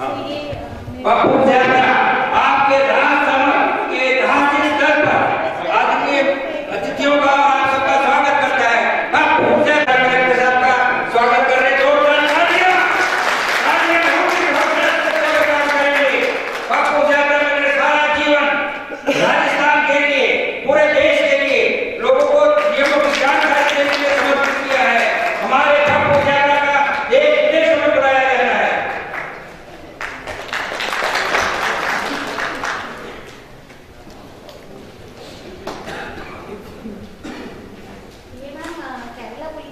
पप्पू यात्रा आपके राजसमंद के ऐतिहासिक स्तर पर आदरणीय अतिथियों का आप सबका स्वागत करता है। पप्पू यात्रा कलेक्टर साहब का स्वागत कर रहे हैं। पप्पू यात्रा ने मेरे सारा जीवन राजस्थान के लिए, पूरे देश के लिए, लोगों को नियमों की जानकारी देने के लिए समर्पित किया है। हमारे पप्पू यात्रा का देश विदेशों में बुलाया जाता है।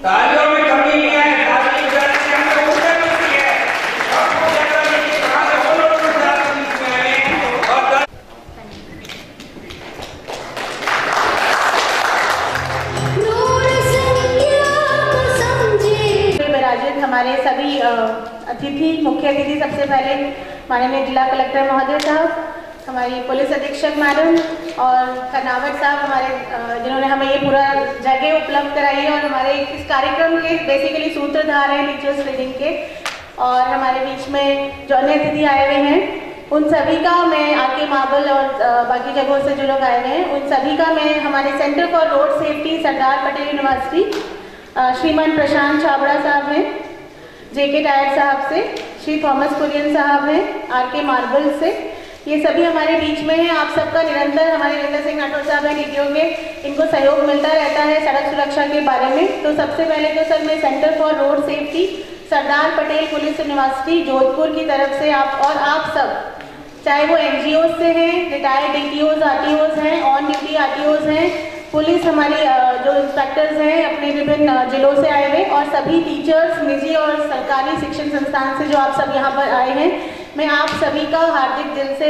तालियों में कमी नहीं है, ताली बजाने से हमें ऊर्जा मिलती है। पप्पू यात्रा में किस तरह से वो लोग हमारे सभी अतिथि, मुख्य अतिथि सबसे पहले माननीय जिला कलेक्टर महोदय साहब, हमारी पुलिस अधीक्षक मैडम और कर्नावट साहब, हमारे जिन्होंने हमें ये पूरा जगह उपलब्ध कराई है और हमारे इस कार्यक्रम के बेसिकली सूत्रधार हैं टीचर्स ट्रेनिंग के। और हमारे बीच में जो अन्य अतिथि आए हुए हैं उन सभी का मैं आके मार्बल और बाकी जगहों से जो लोग आए हुए हैं उन सभी का मैं हमारे centre for road safety Sardar Patel university श्रीमान प्रशांत छाबड़ा साहब हैं, जेके टायर साहब से, श्री थॉमस कुरियन साहब हैं आरके मार्बल से, ये सभी हमारे बीच में हैं। आप सबका निरंतर, हमारे वीरेंद्र सिंह राठौर साहब हैं डीटीओ के, इनको सहयोग मिलता रहता है सड़क सुरक्षा के बारे में। तो सबसे पहले तो सर मैं centre for road safety Sardar Patel police university Jodhpur की तरफ से आप सब, चाहे वो NGOs से हैं, रिटायर्ड DTOs RTOs हैं, ऑन ड्यूटी RTOs हैं, पुलिस हमारी जो इंस्पेक्टर्स हैं अपने विभिन्न जिलों से आए हुए, और सभी टीचर्स, निजी और सरकारी शिक्षण संस्थान से जो आप सब यहाँ पर आए हैं, मैं आप सभी का हार्दिक दिल से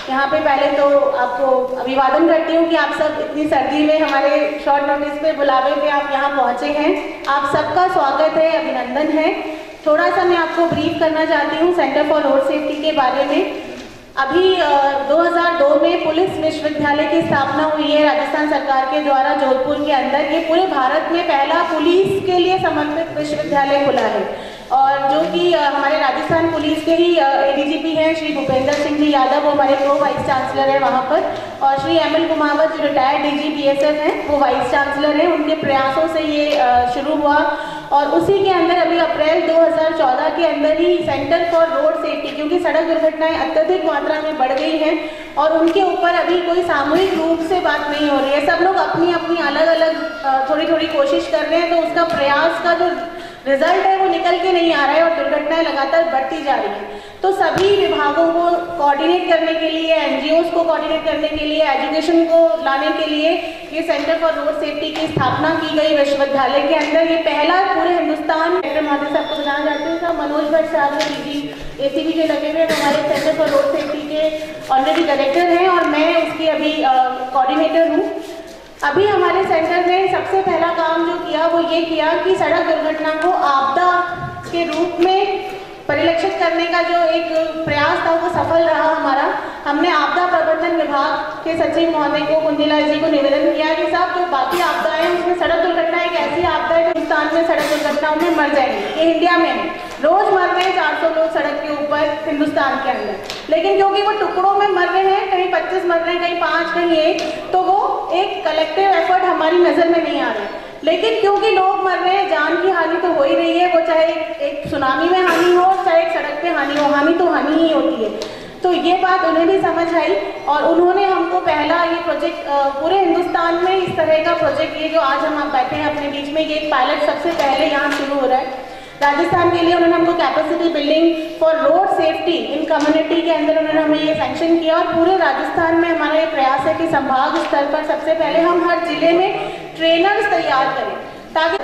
यहाँ पे पहले तो आपको अभिवादन करती हूँ कि आप सब इतनी सर्दी में हमारे शॉर्ट नोटिस पे बुलावे पे आप यहाँ पहुँचे हैं। आप सबका स्वागत है, अभिनंदन है। थोड़ा सा मैं आपको ब्रीफ करना चाहती हूँ सेंटर फॉर रोड सेफ्टी के बारे में। अभी 2002 में पुलिस विश्वविद्यालय की स्थापना हुई है राजस्थान सरकार के द्वारा जोधपुर के अंदर। ये पूरे भारत में पहला पुलिस के लिए समर्पित विश्वविद्यालय खुला है, और जो कि हमारे राजस्थान पुलिस के ही ADGP हैं श्री भूपेंद्र सिंह जी यादव, वो हमारे प्रो वाइस चांसलर है वहाँ पर, और श्री ML कुमावत जो रिटायर्ड DG BSF हैं वो वाइस चांसलर हैं। उनके प्रयासों से ये शुरू हुआ, और उसी के अंदर अभी अप्रैल 2014 के अंदर ही सेंटर फॉर रोड सेफ्टी, क्योंकि सड़क दुर्घटनाएं अत्यधिक मात्रा में बढ़ गई हैं और उनके ऊपर अभी कोई सामूहिक रूप से बात नहीं हो रही है, सब लोग अपनी अपनी अलग अलग थोड़ी थोड़ी कोशिश कर रहे हैं, तो उसका प्रयास का जो रिजल्ट है वो निकल के नहीं आ रहा है और दुर्घटनाएं लगातार बढ़ती जा रही हैं। तो सभी विभागों को कोऑर्डिनेट करने के लिए, NGOs को कोऑर्डिनेट करने के लिए, एजुकेशन को लाने के लिए ये सेंटर फॉर रोड सेफ्टी की स्थापना की गई विश्वविद्यालय के अंदर। ये पहला पूरे हिंदुस्तान। कलेक्टर महोदय साहब को बताना चाहते हैं, साहब मनोज भट्ट साहब DG ACB जो लगे हुए हमारे सेंटर फॉर रोड सेफ्टी के ऑनरेडी डायरेक्टर हैं और मैं उसकी अभी कोऑर्डिनेटर हूँ। अभी हमारे सेंटर ने सबसे पहला काम जो किया वो ये किया कि सड़क दुर्घटना को आपदा के रूप में परिलक्षित करने का जो एक प्रयास था वो सफल रहा हमारा। हमने आपदा प्रबंधन विभाग के सचिव महोदय को, कुंजीलाल जी को निवेदन किया कि साहब जो बाकी आपदाएं हैं उसमें सड़क दुर्घटना एक ऐसी आपदा है जो हिंदुस्तान में सड़क दुर्घटनाओं में मर जाएगी। ये इंडिया में है, रोज मर रहे हैं 400 लोग सड़क के ऊपर हिंदुस्तान के अंदर, लेकिन क्योंकि वो टुकड़ों में मर रहे हैं, कहीं 25 मर रहे हैं, कहीं 5, कहीं 1, तो वो एक कलेक्टिव एफर्ट हमारी नजर में नहीं आ रहा है। लेकिन क्योंकि लोग मर रहे हैं, जान की हानि तो हो ही रही है, वो चाहे एक सुनामी में हानि हो, चाहे एक सड़क पे हानि हो, हानि तो हानि ही होती है। तो ये बात उन्हें भी समझ आई और उन्होंने हमको पहला ये प्रोजेक्ट पूरे हिंदुस्तान में इस तरह का प्रोजेक्ट, ये जो आज हम आप बैठे हैं अपने बीच में, ये एक पायलट सबसे पहले यहाँ शुरू हो रहा है राजस्थान के लिए। उन्होंने हमको capacity building for road safety in community के अंदर उन्होंने हमें ये सैंक्शन किया, और पूरे राजस्थान में हमारा ये प्रयास है कि संभाग स्तर पर सबसे पहले हम हर जिले में ट्रेनर्स तैयार करें, ताकि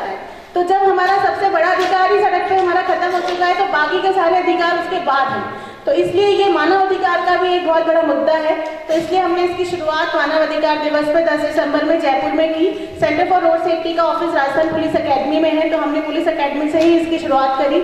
तो जब हमारा सबसे बड़ा अधिकार ही सड़क पे हमारा खत्म हो चुका है तो बाकी के सारे अधिकार उसके बाद हैं। तो इसलिए ये मानव अधिकार का भी एक बहुत बड़ा मुद्दा है। तो इसलिए हमने इसकी शुरुआत मानव अधिकार दिवस पर 10 दिसंबर में जयपुर में की। सेंटर फॉर रोड सेफ्टी का ऑफिस राजस्थान पुलिस अकेडमी में है, तो हमने पुलिस अकेडमी से ही इसकी शुरुआत करी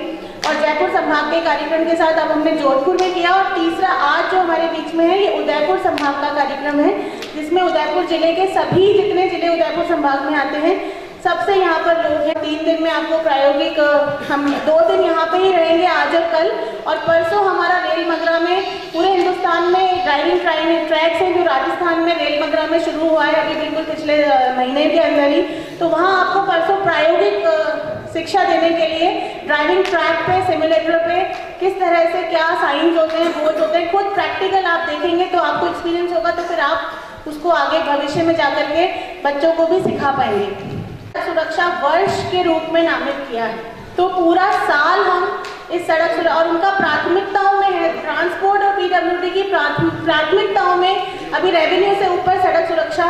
और जयपुर संभाग के कार्यक्रम के साथ अब हमने जोधपुर में किया। और तीसरा आज जो हमारे बीच में है ये उदयपुर संभाग का कार्यक्रम है, जिसमें उदयपुर जिले के सभी जितने जिले उदयपुर संभाग में आते हैं सबसे यहाँ पर लोग हैं। 3 दिन में आपको प्रायोगिक, हम 2 दिन यहाँ पे ही रहेंगे आज और कल, और परसों हमारा रेल मंगरा में, पूरे हिंदुस्तान में ड्राइविंग ट्रैक्स हैं जो राजस्थान में रेल मंगरा में शुरू हुआ है अभी बिल्कुल पिछले महीने के अंदर ही। तो वहाँ आपको परसों प्रायोगिक शिक्षा देने के लिए ड्राइविंग ट्रैक पे, सिमुलेटर पे किस तरह से क्या साइंस होते हैं, बोर्ड होते हैं, खुद प्रैक्टिकल आप देखेंगे तो आपको एक्सपीरियंस होगा, तो फिर आप उसको आगे भविष्य में जाकर के बच्चों को भी सिखा पाएंगे। सुरक्षा वर्ष के रूप में नामित किया है, तो पूरा साल हम इस सड़क सुरक्षा, और उनका प्राथमिकताओं में है, ट्रांसपोर्ट और पीडब्ल्यूडी की प्राथमिकताओं में अभी रेवेन्यू से ऊपर सड़क सुरक्षा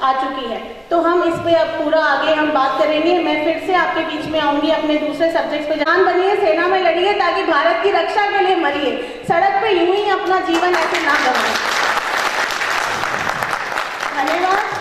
आ चुकी है। तो हम इस पे अब पूरा आगे हम बात करेंगे। मैं फिर से आपके बीच में आऊंगी अपने दूसरे सब्जेक्ट पे। जवान बनिए, सेना में लड़िए, ताकि भारत की रक्षा के लिए मरिए, सड़क पे यूं ही अपना जीवन ऐसे ना गवाएं। धन्यवाद।